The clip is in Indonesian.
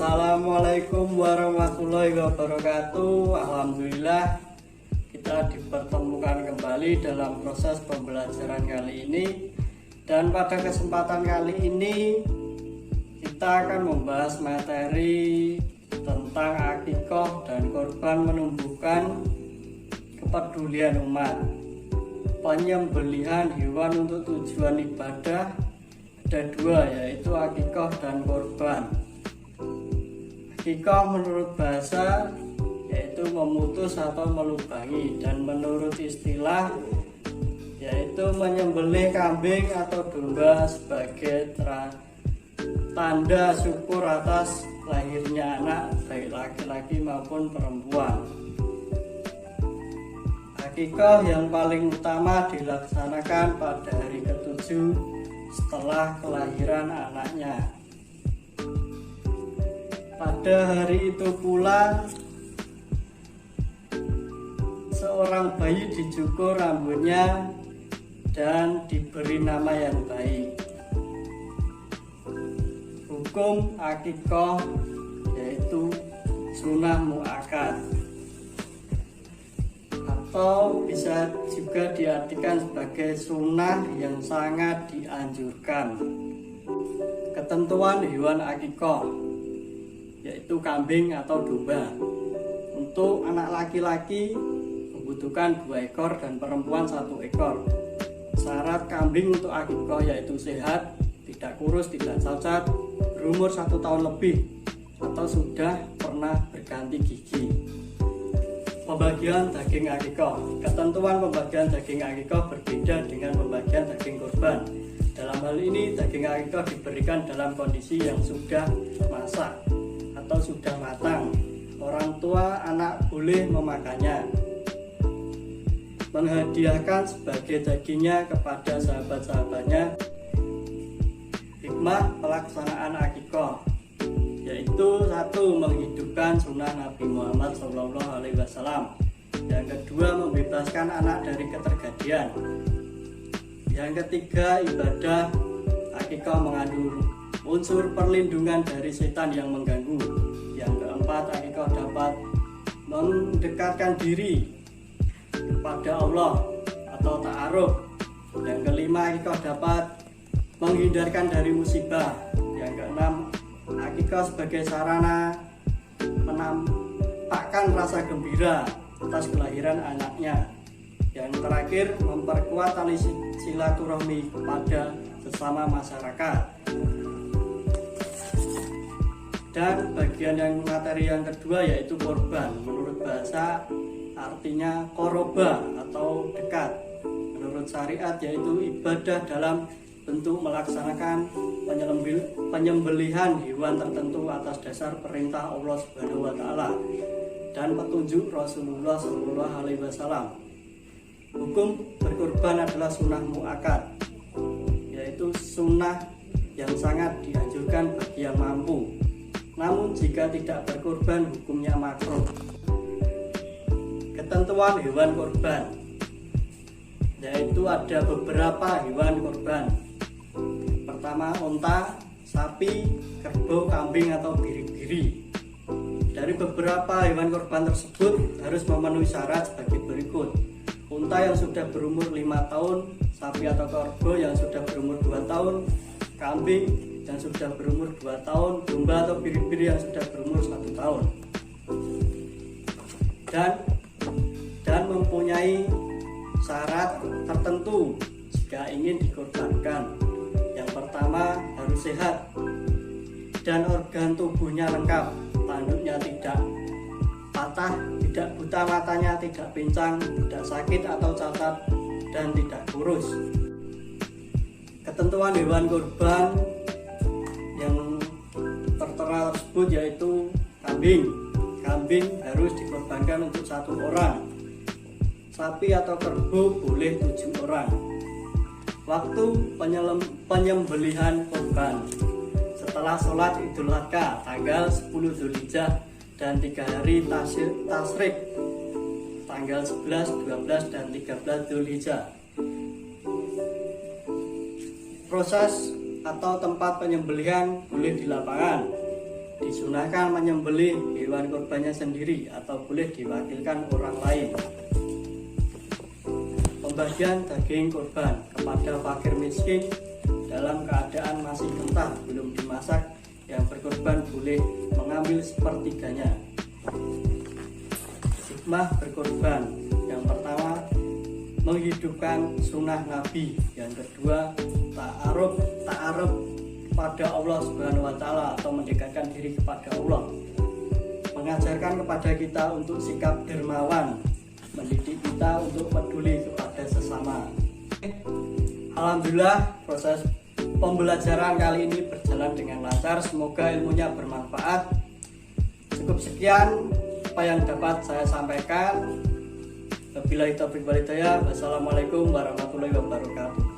Assalamualaikum warahmatullahi wabarakatuh. Alhamdulillah kita dipertemukan kembali dalam proses pembelajaran kali ini. Dan pada kesempatan kali ini kita akan membahas materi tentang akikoh dan korban menumbuhkan kepedulian umat. Penyembelihan hewan untuk tujuan ibadah ada dua, yaitu akikoh dan korban. Akikoh menurut bahasa yaitu memutus atau melubangi, dan menurut istilah yaitu menyembelih kambing atau domba sebagai tanda syukur atas lahirnya anak, baik laki-laki maupun perempuan. Akikoh yang paling utama dilaksanakan pada hari ke-7 setelah kelahiran anaknya. Pada hari itu pula seorang bayi dicukur rambutnya dan diberi nama yang baik. Hukum akikoh yaitu sunnah muakkad, atau bisa juga diartikan sebagai sunnah yang sangat dianjurkan. Ketentuan hewan akikoh yaitu kambing atau domba. Untuk anak laki-laki membutuhkan 2 ekor dan perempuan 1 ekor. Syarat kambing untuk akikoh yaitu sehat, tidak kurus, tidak cacat, berumur 1 tahun lebih, atau sudah pernah berganti gigi. Pembagian daging akikoh. Ketentuan pembagian daging akikoh berbeda dengan pembagian daging korban. Dalam hal ini daging akikoh diberikan dalam kondisi yang sudah masak atau sudah matang. Orang tua anak boleh memakannya, menghadiahkan sebagai dagingnya kepada sahabat-sahabatnya. Hikmah pelaksanaan akikoh yaitu 1. Menghidupkan sunnah Nabi Muhammad SAW. Yang kedua, membebaskan anak dari ketergadian. Yang ketiga, ibadah akikoh mengandung unsur perlindungan dari setan yang mengganggu. Yang keempat, akikoh dapat mendekatkan diri kepada Allah atau ta'aruf. Yang kelima, akikoh dapat menghindarkan dari musibah. Yang keenam, akikoh sebagai sarana menampakkan rasa gembira atas kelahiran anaknya. Yang terakhir, memperkuat tali silaturahmi kepada sesama masyarakat. Dan bagian yang materi yang kedua yaitu korban. Menurut bahasa artinya koroba atau dekat. Menurut syariat yaitu ibadah dalam bentuk melaksanakan penyembelihan hewan tertentu atas dasar perintah Allah Subhanahu wa taala dan petunjuk Rasulullah SAW. Hukum berkorban adalah sunnah muakkad, yaitu sunnah yang sangat dianjurkan bagi yang mampu. Namun jika tidak berkorban, hukumnya makruh. Ketentuan hewan korban yaitu ada beberapa hewan korban. Pertama, unta, sapi, kerbau, kambing atau biri-biri. Dari beberapa hewan korban tersebut harus memenuhi syarat sebagai berikut. Unta yang sudah berumur 5 tahun, sapi atau kerbau yang sudah berumur 2 tahun, kambing yang sudah berumur 2 tahun, domba atau biri-biri yang sudah berumur 1 tahun. Dan mempunyai syarat tertentu jika ingin dikorbankan. Yang pertama, harus sehat dan organ tubuhnya lengkap. Tanduknya tidak patah, tidak buta matanya, tidak pincang, tidak sakit atau cacat, dan tidak kurus. Ketentuan hewan kurban yang tertera tersebut yaitu kambing. Kambing harus dikorbankan untuk 1 orang. Sapi atau kerbau boleh 7 orang. Waktu penyembelihan kurban setelah sholat Idul Adha tanggal 10 Dzulhijjah dan 3 hari Tasyrik tanggal 11, 12, dan 13 Dzulhijjah. Proses atau tempat penyembelihan boleh di lapangan, disunahkan menyembelih hewan kurbannya sendiri atau boleh diwakilkan orang lain. Pembagian daging kurban kepada fakir miskin dalam keadaan masih mentah belum dimasak, yang berkurban boleh mengambil sepertiganya. Hikmah berkurban: yang pertama, menghidupkan sunnah Nabi. Yang kedua, ta'aruf pada Allah Subhanahu wa Ta'ala atau mendekatkan diri kepada Allah. Mengajarkan kepada kita untuk sikap dermawan, mendidik kita untuk peduli kepada sesama. Alhamdulillah, proses pembelajaran kali ini berjalan dengan lancar. Semoga ilmunya bermanfaat. Cukup sekian apa yang dapat saya sampaikan. Wabillahi taufiq wal hidayah. Wassalamualaikum warahmatullahi wabarakatuh.